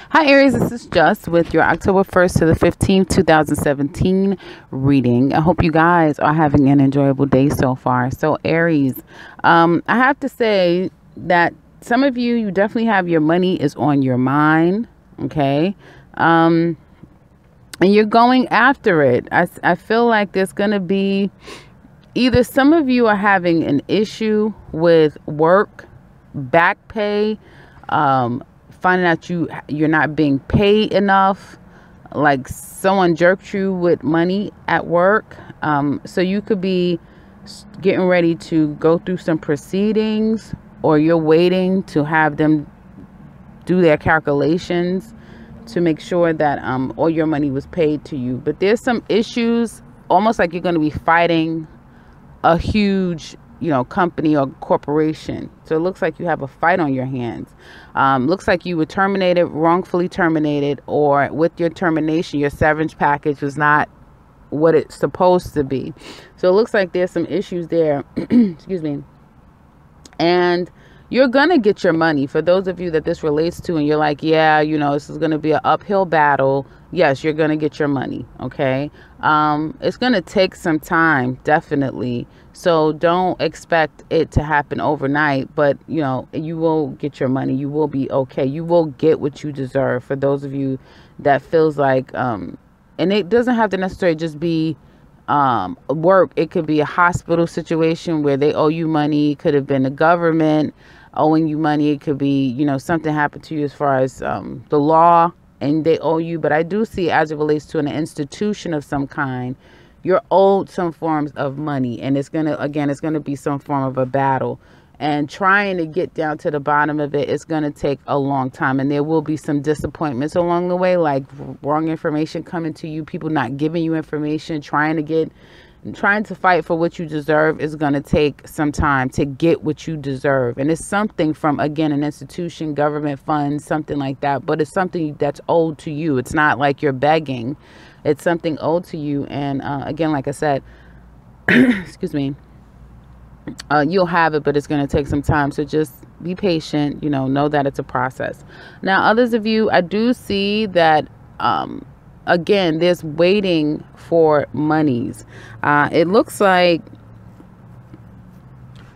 Hi, Aries. This is Just with your October 1st to the 15th, 2017 reading. I hope you guys are having an enjoyable day so far. So, Aries, I have to say that some of you definitely have your money is on your mind. Okay. And you're going after it. I feel like there's going to be either some of you are having an issue with work, back pay, finding out you're not being paid enough, like someone jerked you with money at work. So you could be getting ready to go through some proceedings, or you're waiting to have them do their calculations to make sure that all your money was paid to you. But there's some issues, almost like you're going to be fighting a huge company or corporation. So it looks like you have a fight on your hands. Looks like you were terminated, wrongfully terminated, or with your termination, your severance package was not what it's supposed to be. So it looks like there's some issues there. Excuse me. And you're going to get your money. For those of you that this relates to and you're like, yeah, this is going to be an uphill battle. Yes, you're going to get your money. Okay. It's going to take some time, definitely. So don't expect it to happen overnight, but you will get your money. You will be okay. You will get what you deserve. For those of you that feels like, and it doesn't have to necessarily just be work. It could be a hospital situation where they owe you money. It could have been the government owing you money. It could be, something happened to you as far as the law and they owe you. But I do see, as it relates to an institution of some kind, you're owed some forms of money, and it's going to be some form of a battle, and trying to get down to the bottom of it is going to take a long time. And there will be some disappointments along the way, like wrong information coming to you, people not giving you information, trying to fight for what you deserve is going to take some time to get what you deserve. And it's something from, again, an institution, government funds, something like that. But it's something that's owed to you. It's not like you're begging. It's something owed to you. And again, like I said, excuse me, you'll have it, but it's going to take some time. So just be patient, know that it's a process. Now, others of you, I do see that, again, there's waiting for monies. It looks like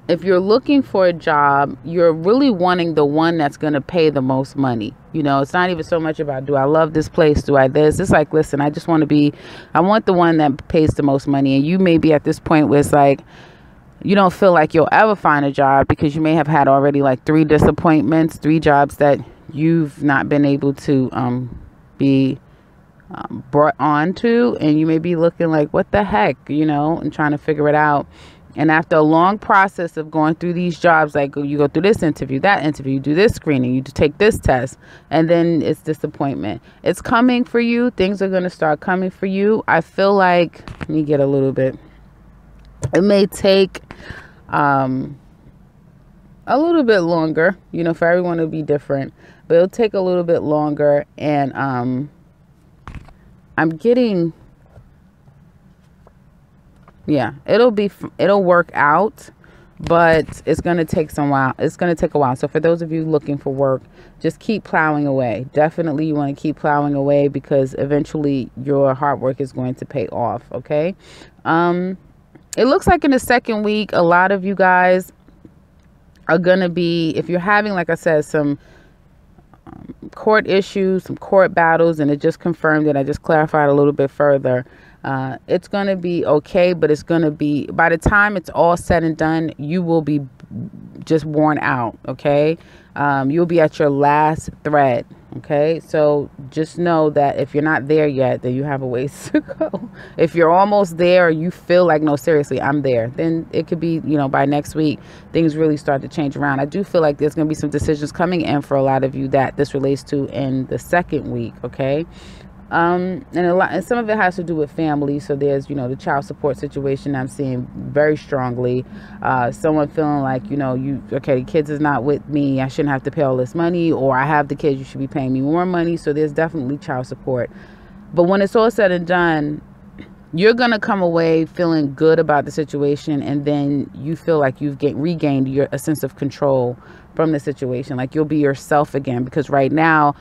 if you're looking for a job, you're really wanting the one that's going to pay the most money. It's not even so much about, do I love this place? Do I this? It's like, listen, I want the one that pays the most money. And you may be at this point where it's like, you don't feel like you'll ever find a job because you may have had already like 3 disappointments, 3 jobs that you've not been able to be brought on to, and you may be looking like, what the heck, and trying to figure it out. And after a long process of going through these jobs, like you go through this interview, that interview, you do this screening, you take this test, and then it's disappointment. It's coming for you. Things are going to start coming for you. I feel like, let me get a little bit. It may take a little bit longer, for everyone to be different, but it'll take a little bit longer. And I'm getting, it'll work out, but it's going to take some while. It's going to take a while. So for those of you looking for work, just keep plowing away. Definitely you want to keep plowing away, because eventually your hard work is going to pay off. Okay. It looks like in the second week, a lot of you guys are going to be, if you're having, like I said, some court issues, some court battles, and it just confirmed it. I just clarified a little bit further. It's going to be okay, but it's going to be, by the time it's all said and done, you will be just worn out. Okay. You'll be at your last thread. Okay. So just know that if you're not there yet, then you have a ways to go. If you're almost there, or you feel like, no, seriously, I'm there, then it could be, by next week, things really start to change around. I do feel like there's going to be some decisions coming in for a lot of you that this relates to in the second week. Okay. And some of it has to do with family. So there's, the child support situation I'm seeing very strongly. Someone feeling like, okay, the kids is not with me, I shouldn't have to pay all this money, or I have the kids, you should be paying me more money. So there's definitely child support. But when it's all said and done, you're going to come away feeling good about the situation, and then you feel like you've regained a sense of control from the situation. Like you'll be yourself again, because right now,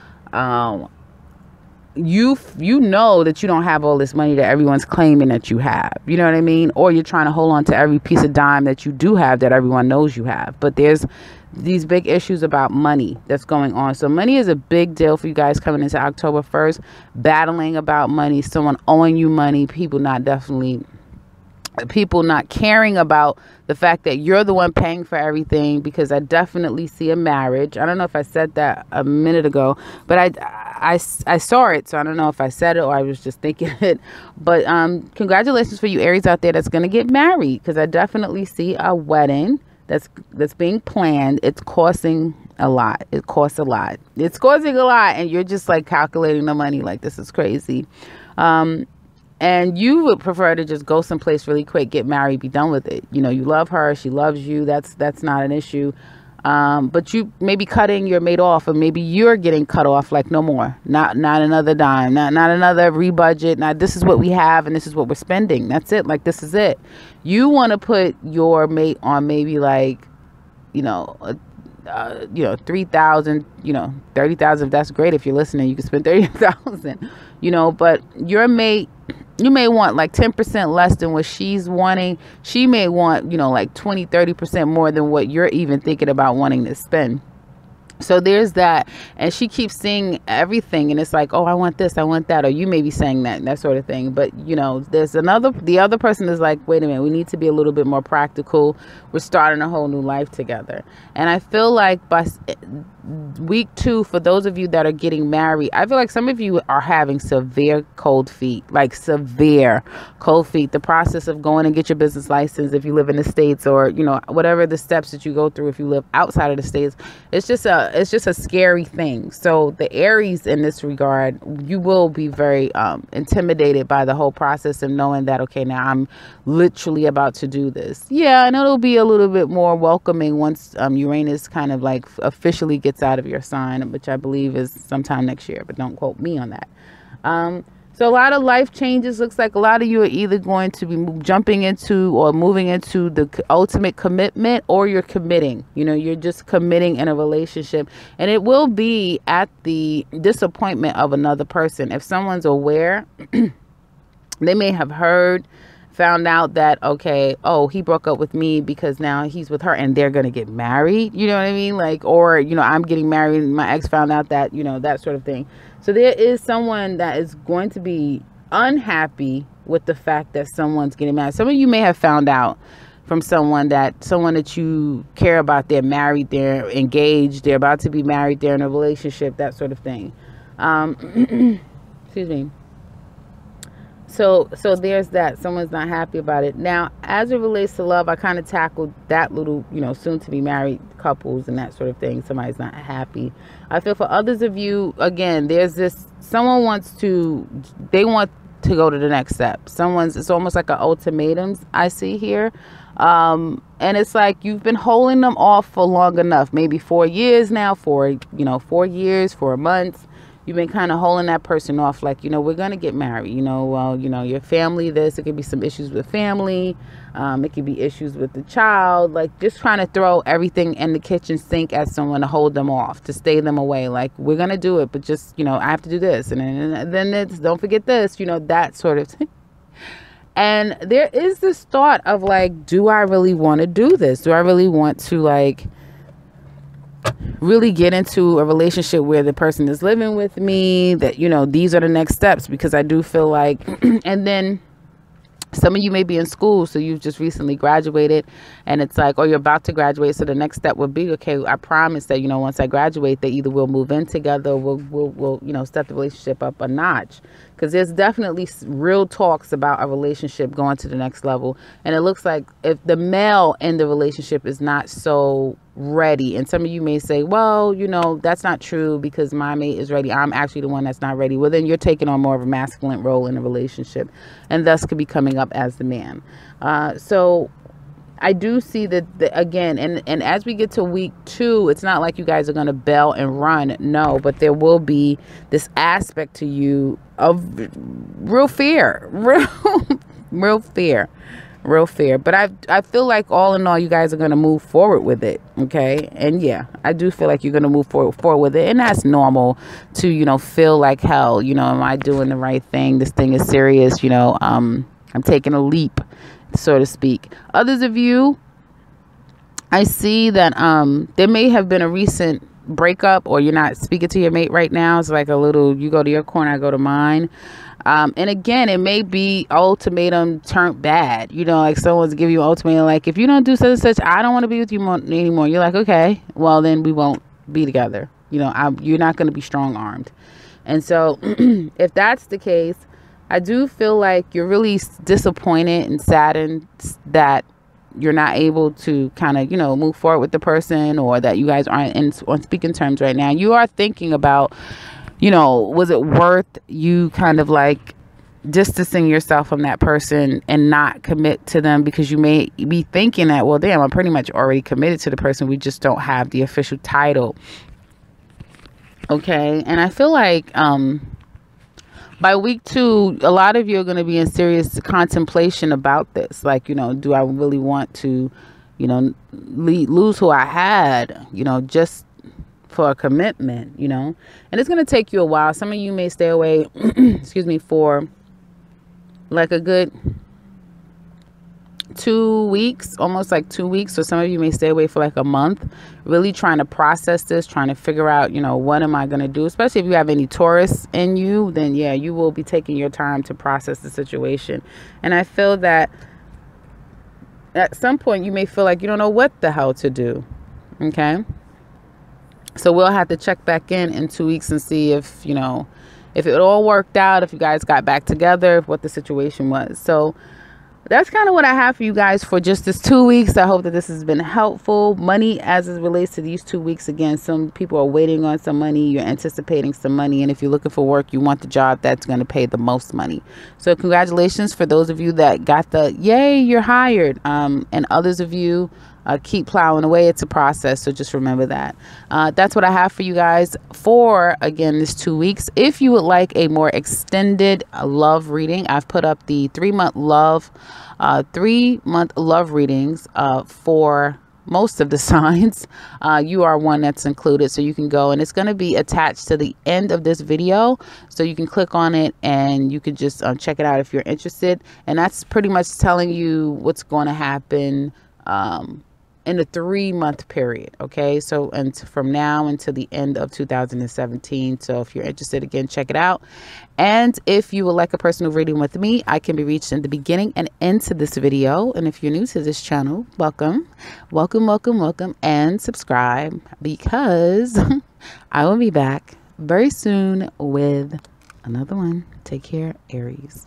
you know that you don't have all this money that everyone's claiming that you have. You know what I mean? Or you're trying to hold on to every piece of dime that you do have that everyone knows you have. But there's these big issues about money that's going on. So money is a big deal for you guys coming into October 1st. Battling about money, someone owing you money, people not caring about the fact that you're the one paying for everything, because I definitely see a marriage. I don't know if I said that a minute ago, but I saw it, so I don't know if I said it or I was just thinking it. But congratulations for you Aries out there that's going to get married, because I definitely see a wedding that's being planned. It's costing a lot. It costs a lot. It's costing a lot, and you're just like calculating the money like this is crazy. And you would prefer to just go someplace really quick, get married, be done with it. You know, you love her, she loves you. That's not an issue. But you may be cutting your mate off, or maybe you're getting cut off, like no more, not another dime, not another rebudget. Now this is what we have and this is what we're spending. That's it. Like, this is it. You want to put your mate on maybe like, 3,000, 30,000. That's great. If you're listening, you can spend 30,000, but your mate, you may want like 10% less than what she's wanting. She may want, like 20-30% more than what you're even thinking about wanting to spend. So there's that. And she keeps seeing everything, and it's like, oh, I want this, I want that. Or you may be saying that sort of thing. But, there's the other person is like, wait a minute, we need to be a little bit more practical. We're starting a whole new life together. And I feel like by week 2, for those of you that are getting married, I feel like some of you are having severe cold feet, like severe cold feet. The process of going and get your business license if you live in the States, or, whatever the steps that you go through if you live outside of the States, it's just a scary thing. So the Aries in this regard, you will be very intimidated by the whole process of knowing that, okay, now I'm literally about to do this. Yeah, and it'll be a little bit more welcoming once Uranus kind of like officially gets out of your sign, which I believe is sometime next year, but don't quote me on that. So a lot of life changes. Looks like a lot of you are either going to be jumping into or moving into the ultimate commitment, or you're committing. You're just committing in a relationship, and it will be at the disappointment of another person. If someone's aware, they may have found out that, okay, oh, he broke up with me because now he's with her and they're going to get married. You know what I mean? Like, or, I'm getting married and my ex found out that, that sort of thing. So there is someone that is going to be unhappy with the fact that someone's getting married. Some of you may have found out from someone that you care about, they're married, they're engaged, they're about to be married, they're in a relationship, that sort of thing. Excuse me. So there's that. Someone's not happy about it. Now, as it relates to love, I kind of tackled that little, soon to be married couples and that sort of thing. Somebody's not happy. I feel for others of you, again, there's this, someone they want to go to the next step. It's almost like an ultimatums I see here. And it's like you've been holding them off for long enough, maybe 4 years now, 4 years, 4 months. You've been kind of holding that person off, like, we're going to get married, your family, this, it could be some issues with family. It could be issues with the child, like just trying to throw everything in the kitchen sink at someone to hold them off, to stay them away. Like, we're going to do it, but just, I have to do this. And then it's, don't forget this, that sort of thing. And there is this thought of like, do I really want to do this? Do I really want to like really get into a relationship where the person is living with me, that, these are the next steps? Because I do feel like, and then some of you may be in school, so you've just recently graduated, and it's like, or you're about to graduate. So the next step would be, okay, I promise that, once I graduate, that either we'll move in together, or we'll step the relationship up a notch. Because there's definitely real talks about a relationship going to the next level. And it looks like if the male in the relationship is not so ready, and some of you may say, well, that's not true because my mate is ready, I'm actually the one that's not ready. Well, then you're taking on more of a masculine role in a relationship, and thus could be coming up as the man. So I do see that, again, and as we get to week 2, it's not like you guys are going to bail and run. No, but there will be this aspect to you of real fear, real fear. real fair. But I feel like all in all, you guys are going to move forward with it. Okay. And yeah, I do feel like you're going to move forward with it. And that's normal to, you know, feel like, hell, you know, am I doing the right thing? This thing is serious. You know, I'm taking a leap, so to speak. Others of you, I see that there may have been a recent breakup, or you're not speaking to your mate right now. It's like a little, you go to your corner, I go to mine. And again, it may be ultimatum turned bad. You know, like someone's giving you an ultimatum, like, if you don't do such and such, I don't want to be with you anymore. You're like, okay, well, then we won't be together. You know, you're not going to be strong armed. And so if that's the case, I do feel like you're really disappointed and saddened that you're not able to kind of, you know, move forward with the person, or that you guys aren't on speaking terms right now. You are thinking about, you know, was it worth you kind of like distancing yourself from that person and not commit to them, because you may be thinking that, well, damn, I'm pretty much already committed to the person. We just don't have the official title. Okay. And I feel like, by week 2, a lot of you are going to be in serious contemplation about this. Like, you know, do I really want to, you know, lose who I had, you know, just for a commitment, you know? And it's going to take you a while. Some of you may stay away, excuse me, for like a good 2 weeks, almost like 2 weeks. So some of you may stay away for like a month, really trying to process this, trying to figure out, you know, what am I going to do? Especially if you have any Taurus in you, then yeah, you will be taking your time to process the situation. And I feel that at some point you may feel like you don't know what the hell to do. Okay. So we'll have to check back in 2 weeks and see if, you know, if it all worked out, if you guys got back together, what the situation was. So that's kind of what I have for you guys for just this 2 weeks. I hope that this has been helpful. Money, as it relates to these 2 weeks, again, some people are waiting on some money. You're anticipating some money. And if you're looking for work, you want the job that's going to pay the most money. So congratulations for those of you that got the yay, you're hired. And others of you, keep plowing away. It's a process. So just remember that. That's what I have for you guys for, again, this 2 weeks. If you would like a more extended love reading, I've put up the 3-month love readings for most of the signs. You are one that's included, so you can go, and it's going to be attached to the end of this video, so you can click on it and you can just check it out if you're interested. And that's pretty much telling you what's going to happen in a 3-month period. Okay, so and from now until the end of 2017. So if you're interested, again, check it out. And if you would like a personal reading with me, I can be reached in the beginning and end to this video. And if you're new to this channel, welcome, and subscribe, because I will be back very soon with another one. Take care, Aries.